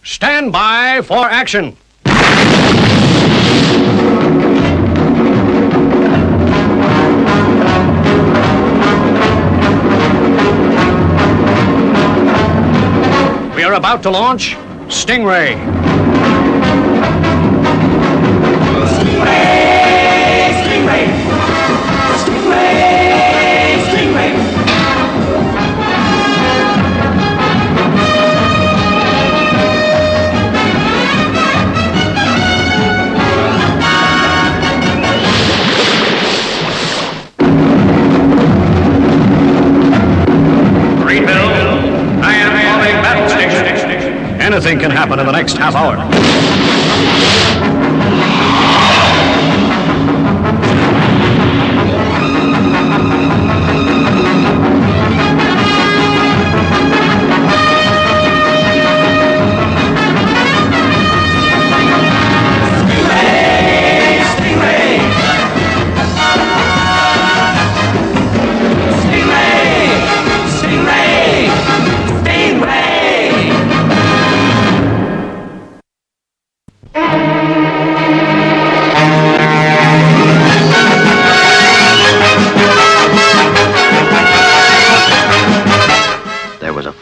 Stand by for action. We are about to launch Stingray. Stingray! Stingray! Stingray! Stingray! Greenville, I am calling battle station. Anything can happen in the next half hour.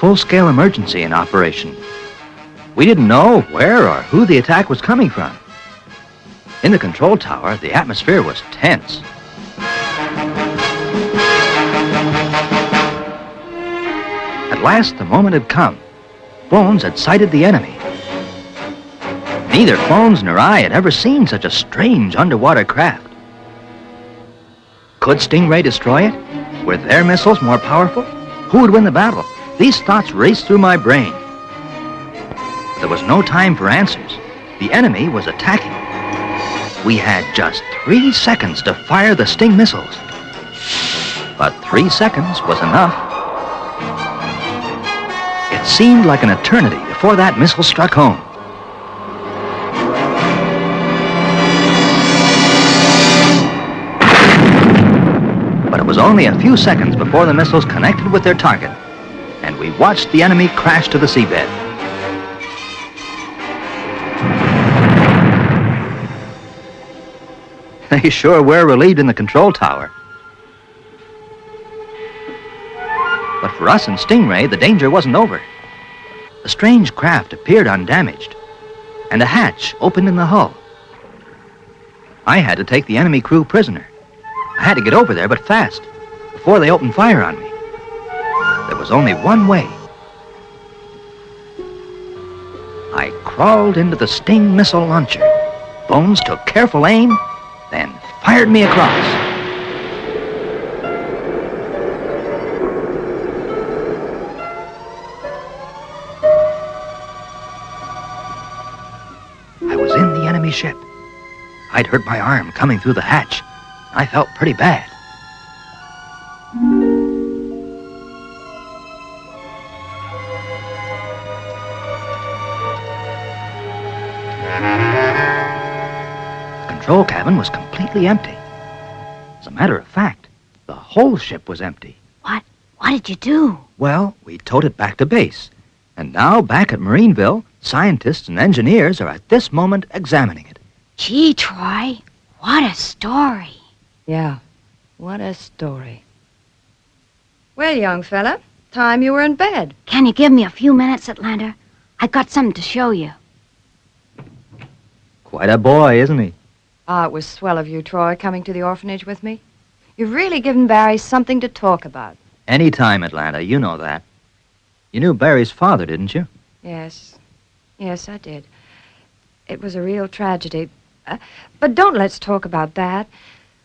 Full-scale emergency in operation. We didn't know where or who the attack was coming from. In the control tower, the atmosphere was tense. At last, the moment had come. Bones had sighted the enemy. Neither Bones nor I had ever seen such a strange underwater craft. Could Stingray destroy it? Were their missiles more powerful? Who would win the battle? These thoughts raced through my brain. There was no time for answers. The enemy was attacking. We had just 3 seconds to fire the Sting missiles. But 3 seconds was enough. It seemed like an eternity before that missile struck home. But it was only a few seconds before the missiles connected with their target, and we watched the enemy crash to the seabed. They sure were relieved in the control tower. But for us and Stingray, the danger wasn't over. The strange craft appeared undamaged, and a hatch opened in the hull. I had to take the enemy crew prisoner. I had to get over there, but fast, before they opened fire on me. There was only one way. I crawled into the Sting missile launcher. Bones took careful aim, then fired me across. I was in the enemy ship. I'd hurt my arm coming through the hatch. I felt pretty bad. The control cabin was completely empty. As a matter of fact, the whole ship was empty. What? What did you do? Well, we towed it back to base. And now, back at Marineville, scientists and engineers are at this moment examining it. Gee, Troy, what a story. Yeah, what a story. Well, young fella, time you were in bed. Can you give me a few minutes, Atlanta? I got something to show you. Quite a boy, isn't he? Ah, it was swell of you, Troy, coming to the orphanage with me. You've really given Barry something to talk about. Any time, Atlanta, you know that. You knew Barry's father, didn't you? Yes, I did. It was a real tragedy. But don't let's talk about that.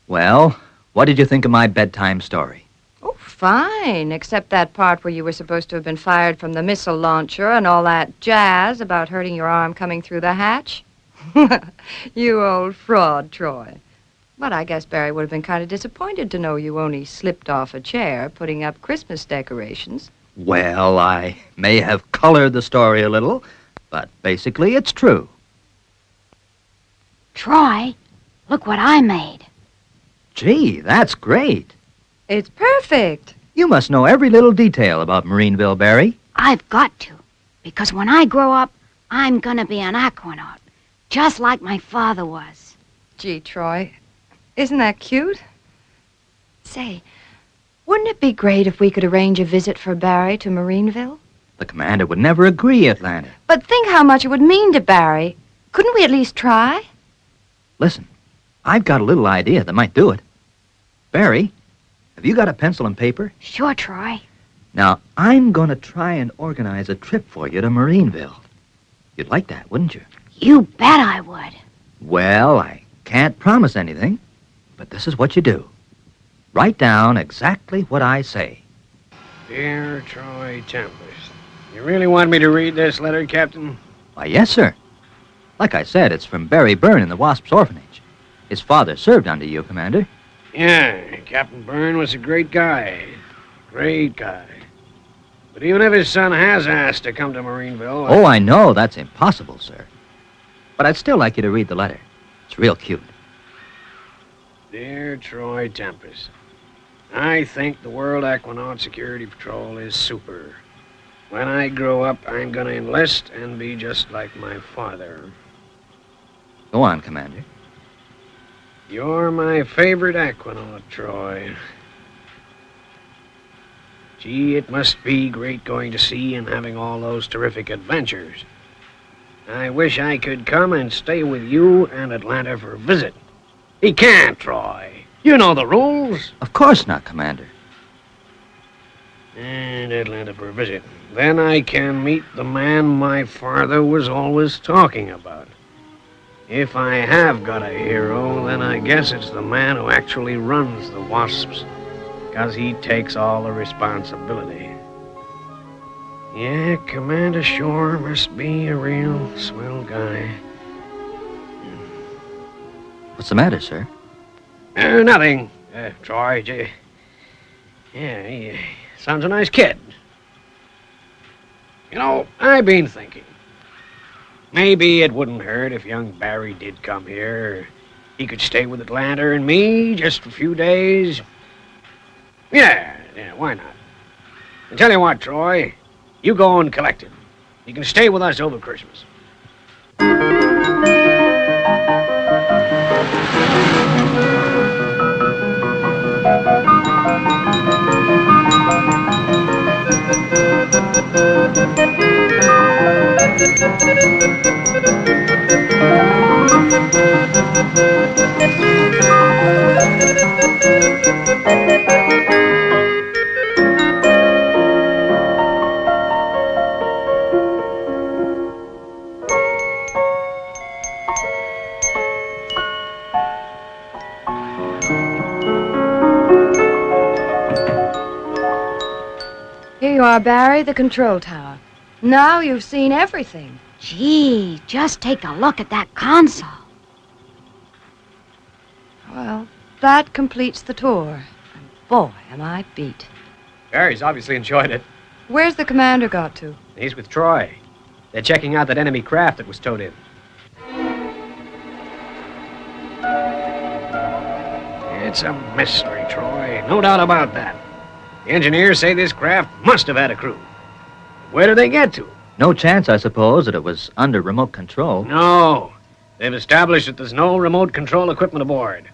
Well, what did you think of my bedtime story? Oh, fine, except that part where you were supposed to have been fired from the missile launcher and all that jazz about hurting your arm coming through the hatch. You old fraud, Troy. But I guess Barry would have been kind of disappointed to know you only slipped off a chair putting up Christmas decorations. Well, I may have colored the story a little, but basically it's true. Troy, look what I made. Gee, that's great. It's perfect. You must know every little detail about Marineville, Barry. I've got to, because when I grow up, I'm gonna be an aquanaut, just like my father was. Gee, Troy, isn't that cute? Say, wouldn't it be great if we could arrange a visit for Barry to Marineville? The commander would never agree, Atlanta. But think how much it would mean to Barry. Couldn't we at least try? Listen, I've got a little idea that might do it. Barry, have you got a pencil and paper? Sure, Troy. Now, I'm going to try and organize a trip for you to Marineville. You'd like that, wouldn't you? You bet I would. Well, I can't promise anything, but this is what you do. Write down exactly what I say. Dear Troy Tempest, you really want me to read this letter, Captain? Why, yes, sir. Like I said, it's from Barry Byrne in the Wasp's orphanage. His father served under you, Commander. Yeah, Captain Byrne was a great guy. Great guy. But even if his son has asked to come to Marineville... Oh, I know that's impossible, sir. But I'd still like you to read the letter. It's real cute. Dear Troy Tempest, I think the World Aquanaut Security Patrol is super. When I grow up, I'm gonna enlist and be just like my father. Go on, Commander. You're my favorite aquanaut, Troy. Gee, it must be great going to sea and having all those terrific adventures. I wish I could come and stay with you and Atlanta for a visit. He can't, Troy. You know the rules. Of course not, Commander. And Atlanta for a visit. Then I can meet the man my father was always talking about. If I have got a hero, then I guess it's the man who actually runs the Wasps, because he takes all the responsibility. Yeah, Commander Shore must be a real swell guy. What's the matter, sir? Nothing, Troy. Yeah, he sounds a nice kid. You know, I've been thinking. Maybe it wouldn't hurt if young Barry did come here. He could stay with Atlanta and me just for a few days. Yeah, why not? I tell you what, Troy. You go and collect him. You can stay with us over Christmas. Here you are, Barry, the control tower. Now you've seen everything. Gee, just take a look at that console. Well, that completes the tour. And boy, am I beat. Barry's obviously enjoyed it. Where's the commander got to? He's with Troy. They're checking out that enemy craft that was towed in. It's a mystery, Troy. No doubt about that. The engineers say this craft must have had a crew. Where did they get to? No chance, I suppose, that it was under remote control. No. They've established that there's no remote control equipment aboard.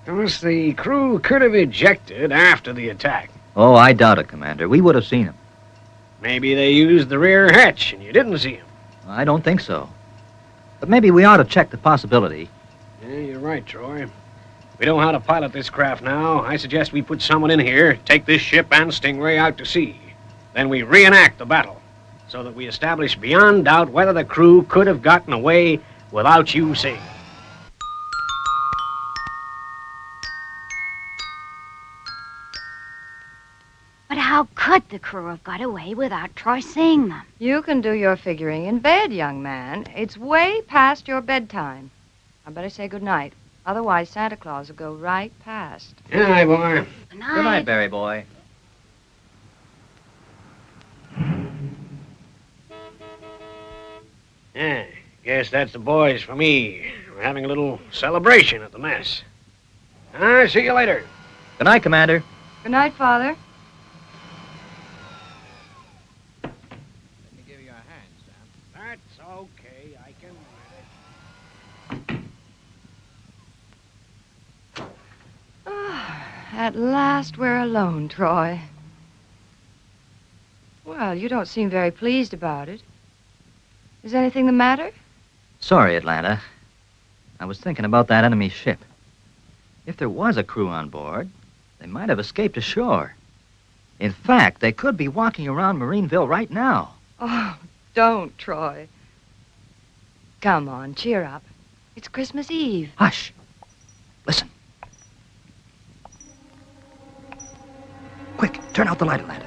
Unless the crew could have ejected after the attack. Oh, I doubt it, Commander. We would have seen him. Maybe they used the rear hatch and you didn't see him. I don't think so. But maybe we ought to check the possibility. Yeah, you're right, Troy. We know how to pilot this craft now. I suggest we put someone in here, take this ship and Stingray out to sea. Then we reenact the battle, so that we establish beyond doubt whether the crew could have gotten away without you seeing. But how could the crew have got away without Troy seeing them? You can do your figuring in bed, young man. It's way past your bedtime. I better say good night. Otherwise, Santa Claus will go right past. Good night, boy. Good night. Good night, Barry boy. Yeah, guess that's the boys for me. We're having a little celebration at the mess. See you later. Good night, Commander. Good night, Father. That's all Okay, I can manage. At last we're alone, Troy. Well, you don't seem very pleased about it. Is anything the matter? Sorry, Atlanta. I was thinking about that enemy ship. If there was a crew on board, they might have escaped ashore. In fact, they could be walking around Marineville right now. Oh, don't, Troy. Come on, cheer up. It's Christmas Eve. Hush. Listen. Quick, turn out the light, Atlanta.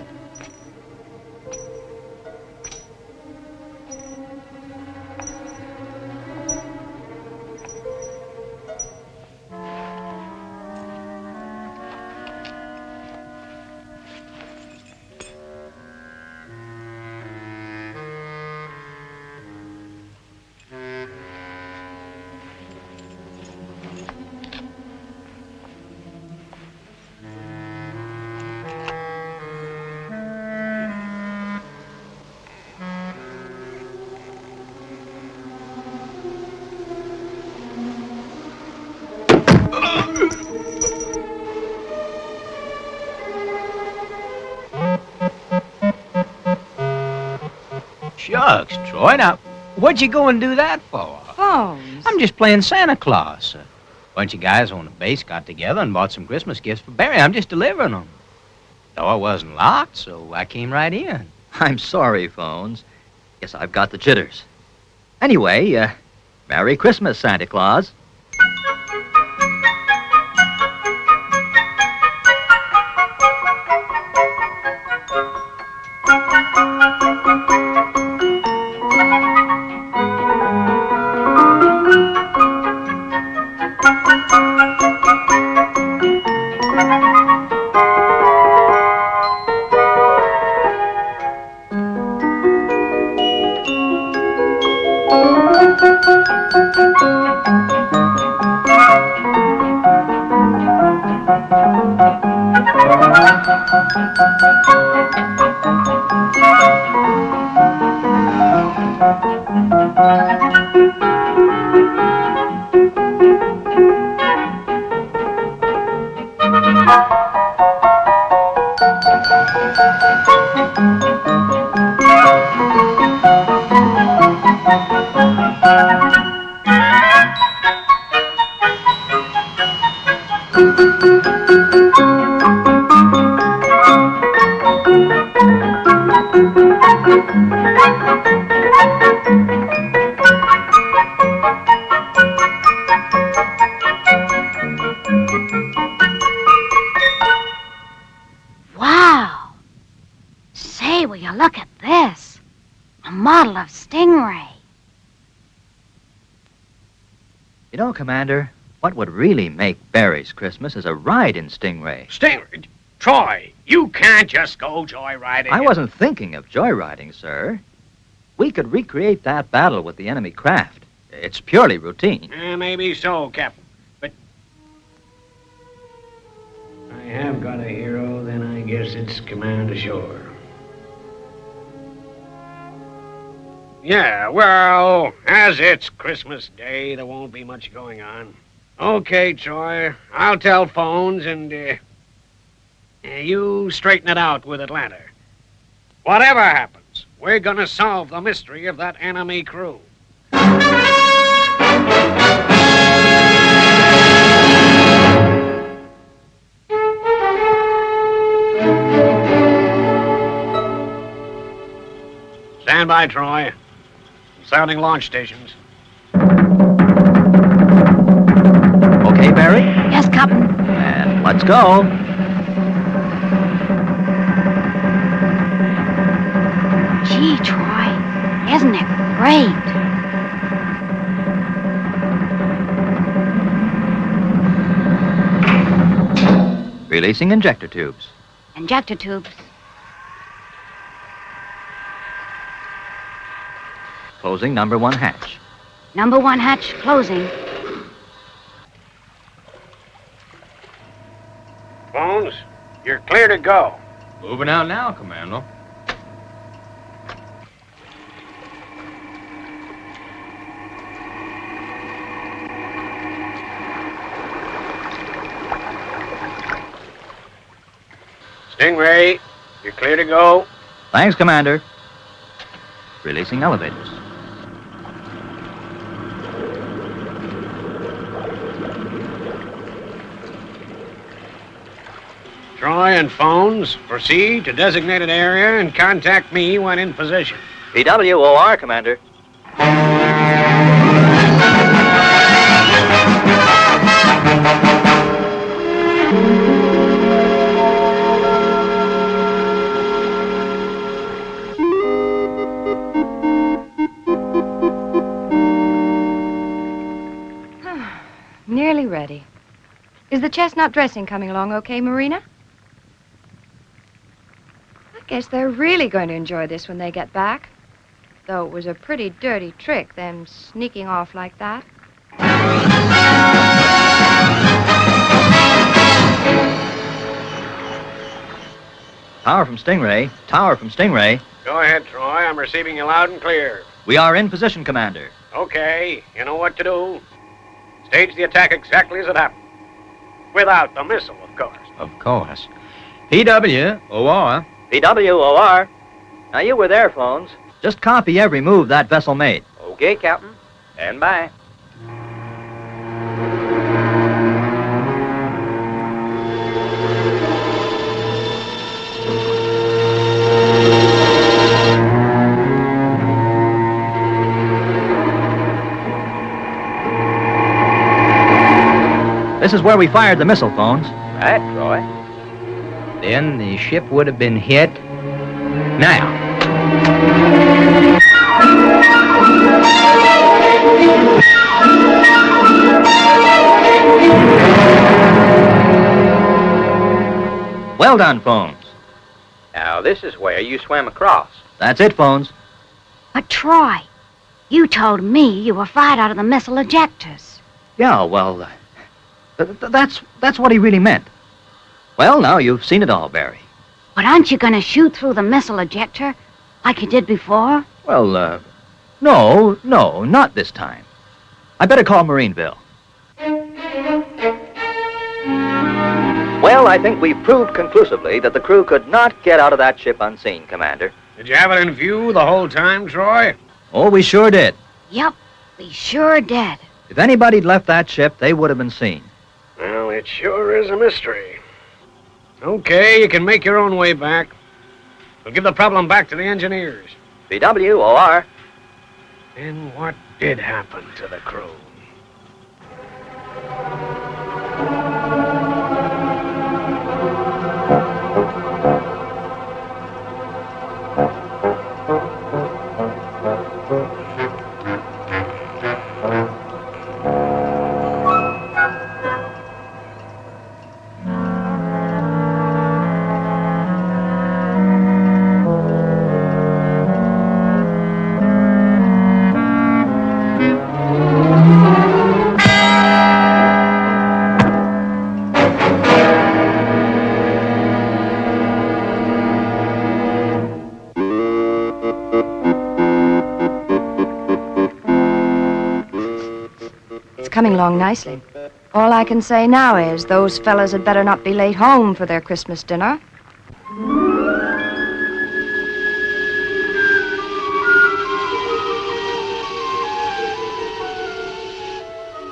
Shucks, Troy. Now, what'd you go and do that for? Phones. I'm just playing Santa Claus. A bunch of guys on the base got together and bought some Christmas gifts for Barry. I'm just delivering them. Door wasn't locked, so I came right in. I'm sorry, Phones. Guess I've got the jitters. Anyway, Merry Christmas, Santa Claus. Wow. Say, will you look at this? A model of Stingray. You know, Commander, what would really make Barry's Christmas is a ride in Stingray. Stingray? Troy, you can't just go joyriding. I wasn't thinking of joyriding, sir. We could recreate that battle with the enemy craft. It's purely routine. Maybe so, Captain. But I have got a hero, then I guess it's command ashore. Yeah, well, as it's Christmas Day, there won't be much going on. Okay, Troy, I'll tell Phones and you straighten it out with Atlanta. Whatever happens, we're gonna solve the mystery of that enemy crew. Stand by, Troy. Sounding launch stations. Okay, Barry? Yes, Captain. And let's go. Gee, Troy, isn't it great? Releasing injector tubes. Injector tubes. Closing number 1 hatch. Number 1 hatch closing. Phones, you're clear to go. Moving out now, Commando. Stingray, you're clear to go. Thanks, Commander. Releasing elevators. Troy and phones, proceed to designated area and contact me when in position. PWOR, Commander. Nearly ready. Is the chestnut dressing coming along okay, Marina? I guess they're really going to enjoy this when they get back. Though it was a pretty dirty trick, them sneaking off like that. Tower from Stingray. Tower from Stingray. Go ahead, Troy. I'm receiving you loud and clear. We are in position, Commander. Okay, you know what to do. Stage the attack exactly as it happened. Without the missile, of course. Of course. PWOR. PWOR. Now, you were there, phones. Just copy every move that vessel made. Okay, Captain. Stand by. This is where we fired the missile, phones. Right, Troy. Then the ship would have been hit. Now. Well done, phones. Now, this is where you swim across. That's it, phones. But Troy, you told me you were fired out of the missile ejectors. Yeah, well, that's what he really meant. Well, now you've seen it all, Barry. But aren't you going to shoot through the missile ejector like you did before? Well, no, not this time. I better call Marineville. Well, I think we've proved conclusively that the crew could not get out of that ship unseen, Commander. Did you have it in view the whole time, Troy? Oh, we sure did. Yep, we sure did. If anybody'd left that ship, they would have been seen. Well, it sure is a mystery. Okay, you can make your own way back. We'll give the problem back to the engineers. PWOR. And what did happen to the crew? Coming along nicely. All I can say now is those fellas had better not be late home for their Christmas dinner.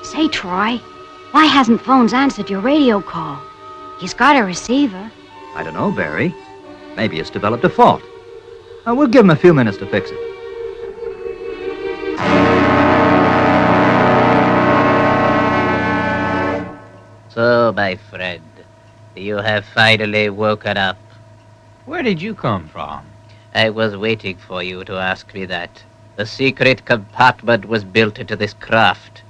Say, Troy, why hasn't Phones answered your radio call? He's got a receiver. I don't know, Barry. Maybe it's developed a fault. We'll give him a few minutes to fix it. So, my friend, you have finally woken up. Where did you come from? I was waiting for you to ask me that. The secret compartment was built into this craft.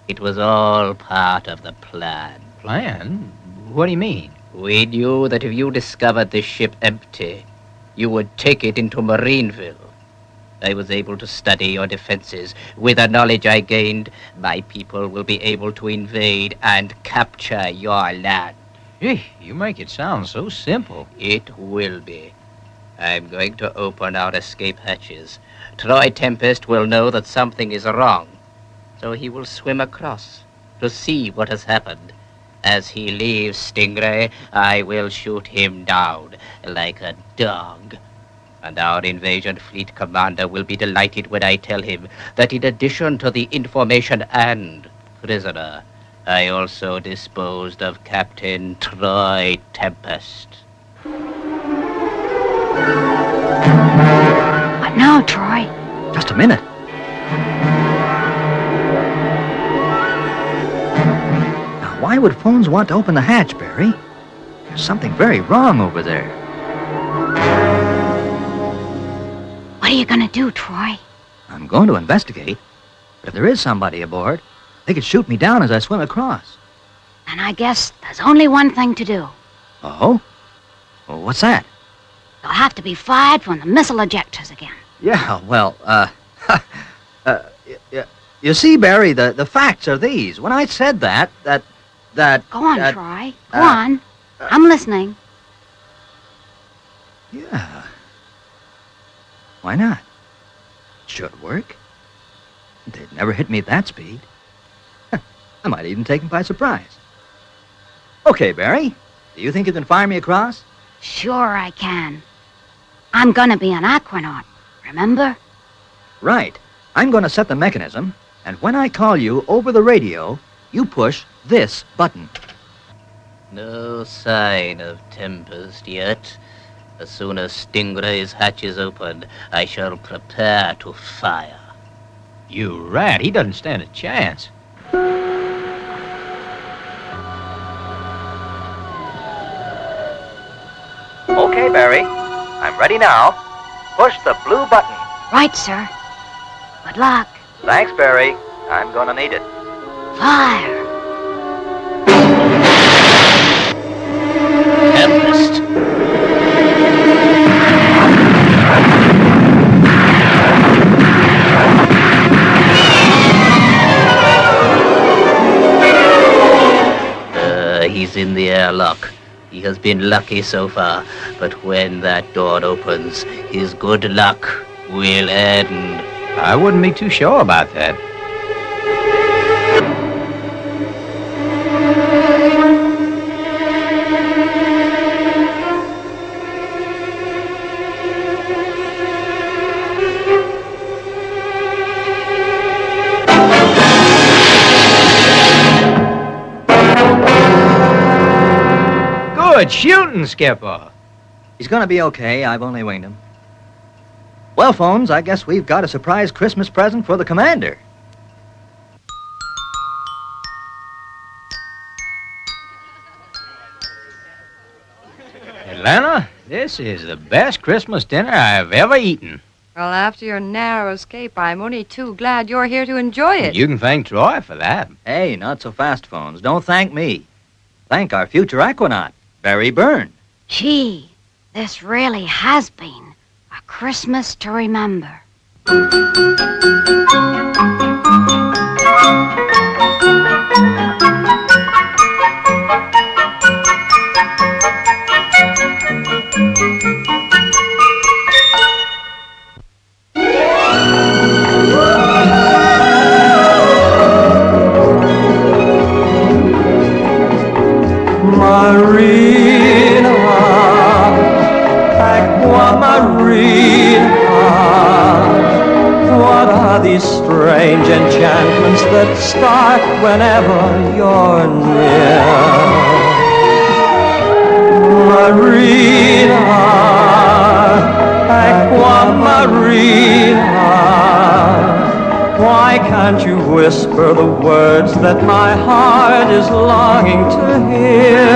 It was all part of the plan. Plan? What do you mean? We knew that if you discovered this ship empty, you would take it into Marineville. I was able to study your defenses. With the knowledge I gained, my people will be able to invade and capture your land. Gee, you make it sound so simple. It will be. I'm going to open our escape hatches. Troy Tempest will know that something is wrong, so he will swim across to see what has happened As he leaves, Stingray, I will shoot him down like a dog. And our invasion fleet commander will be delighted when I tell him that in addition to the information and prisoner, I also disposed of Captain Troy Tempest. What now, Troy? Just a minute. Now, why would phones want to open the hatch, Barry? There's something very wrong over there. What are you gonna do, Troy? I'm going to investigate. But if there is somebody aboard, they could shoot me down as I swim across. And I guess there's only one thing to do. Oh? Well, what's that? You'll have to be fired from the missile ejectors again. Yeah, well, you see, Barry, the facts are these. When I said that... Go on, Troy. Go on. I'm listening. Yeah. Why not? It should work. They'd never hit me at that speed. I might even take them by surprise. Okay, Barry. Do you think you can fire me across? Sure I can. I'm gonna be an aquanaut, remember? Right. I'm going to set the mechanism, and when I call you over the radio, you push this button. No sign of Tempest yet. As soon as Stingray's hatch is opened, I shall prepare to fire. You rat, he doesn't stand a chance. Okay, Barry. I'm ready now. Push the blue button. Right, sir. Good luck. Thanks, Barry. I'm going to need it. Fire. Tempest. He's in the airlock. He has been lucky so far, but when that door opens, his good luck will end. I wouldn't be too sure about that. Good shooting, Skipper. He's going to be okay. I've only winged him. Well, phones, I guess we've got a surprise Christmas present for the commander. Atlanta, this is the best Christmas dinner I've ever eaten. Well, after your narrow escape, I'm only too glad you're here to enjoy it. You can thank Troy for that. Hey, not so fast, phones. Don't thank me. Thank our future aquanaut, Barry Byrne. Gee, this really has been a Christmas to remember. Marina, Aqua Marina, what are these strange enchantments that start whenever you're near? Marina, Aqua Marina, why can't you whisper the words that my heart is longing to hear?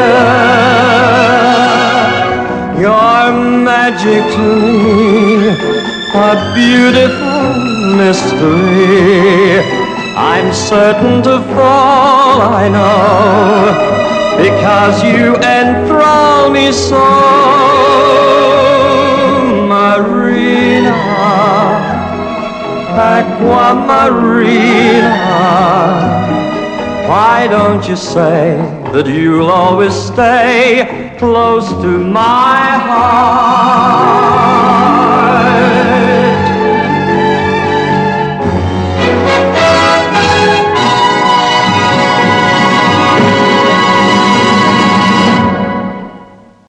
Your magic to me, a beautiful mystery. I'm certain to fall, I know, because you enthrall me so. Marina, Aqua Marina, why don't you say that you'll always stay close to my heart?